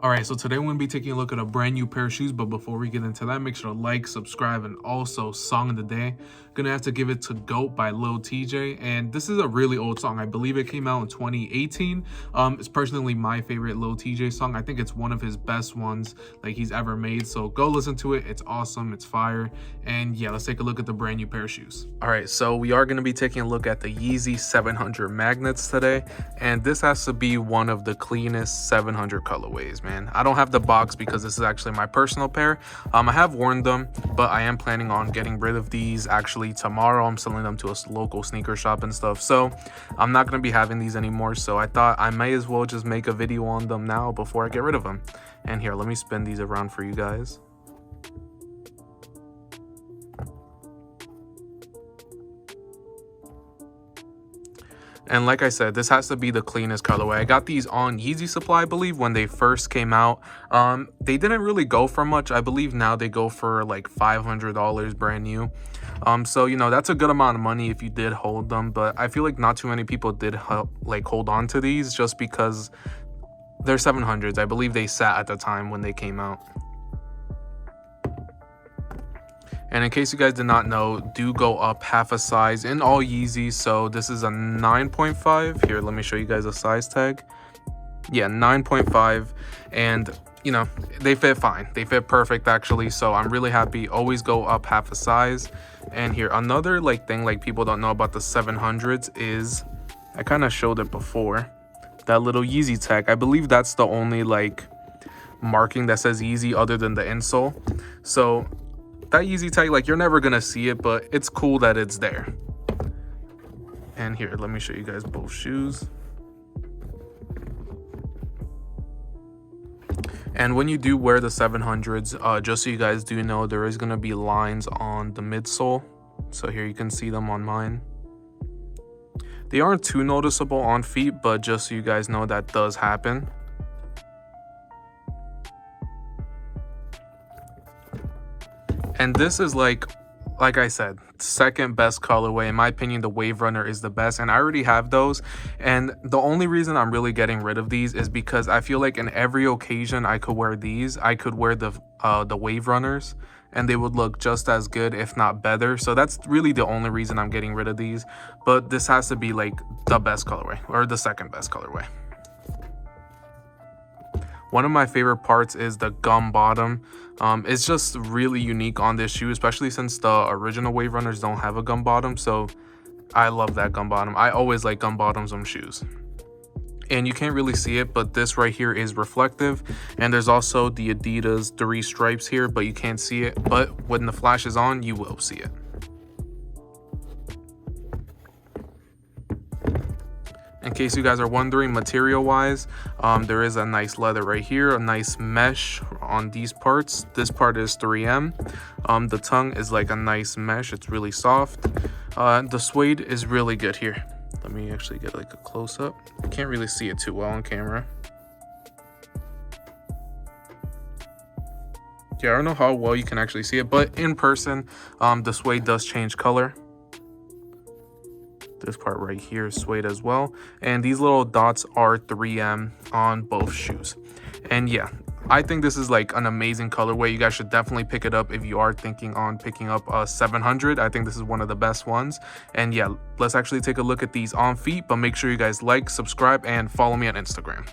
All right, so today we're going to be taking a look at a brand new pair of shoes, but before we get into that, make sure to like, subscribe, and also song of the day. Gonna have to give it to GOAT by Lil TJ, and this is a really old song. I believe it came out in 2018. It's personally my favorite Lil TJ song. I think it's one of his best ones like he's ever made, so go listen to it. It's awesome, it's fire, and yeah, let's take a look at the brand new pair of shoes. All right, so we are gonna be taking a look at the Yeezy 700 Magnets today, and this has to be one of the cleanest 700 colorways, man. I don't have the box because this is actually my personal pair. I have worn them, but I am planning on getting rid of these actually tomorrow. I'm selling them to a local sneaker shop and stuff, so I'm not going to be having these anymore. So I thought I may as well just make a video on them now before I get rid of them. And here, let me spin these around for you guys. And like I said, this has to be the cleanest colorway. I got these on Yeezy Supply, I believe, when they first came out. They didn't really go for much. I believe now they go for like $500 brand new. So, you know, that's a good amount of money if you did hold them. But I feel like not too many people did hold on to these just because they're 700s. I believe they sat at the time when they came out. And in case you guys did not know, do go up half a size in all Yeezys. So this is a 9.5. Here, let me show you guys a size tag. Yeah, 9.5. And, you know, they fit fine. They fit perfect, actually. So I'm really happy. Always go up half a size. And here, another thing people don't know about the 700s is, I kind of showed it before, that little Yeezy tag. I believe that's the only marking that says Yeezy other than the insole. So that Yeezy tag, you're never gonna see it, but it's cool that it's there. And here, let me show you guys both shoes. And when you do wear the 700s, just so you guys do know, there is gonna be lines on the midsole. So here you can see them on mine. They aren't too noticeable on feet, but just so you guys know, that does happen. And this is like I said, second best colorway. In my opinion, the Wave Runner is the best, and I already have those. And the only reason I'm really getting rid of these is because I feel like in every occasion I could wear these, I could wear the Wave Runners, and they would look just as good, if not better. So that's really the only reason I'm getting rid of these. But this has to be the best colorway, or the second best colorway. One of my favorite parts is the gum bottom. It's just really unique on this shoe, especially since the original Wave Runners don't have a gum bottom. So I love that gum bottom. I always like gum bottoms on shoes. And you can't really see it, but this right here is reflective. And there's also the Adidas 3 stripes here, but you can't see it. But when the flash is on, you will see it. In case you guys are wondering, material wise, there is a nice leather right here, a nice mesh on these parts. This part is 3M. The tongue is like a nice mesh. It's really soft. The suede is really good here. Let me actually get a close-up. I can't really see it too well on camera. Yeah, I don't know how well you can actually see it, but in person, the suede does change color. This part right here is suede as well. And these little dots are 3M on both shoes. And yeah, I think this is an amazing colorway. You guys should definitely pick it up if you are thinking on picking up a 700. I think this is one of the best ones. And yeah, let's actually take a look at these on feet, but make sure you guys like, subscribe, and follow me on Instagram.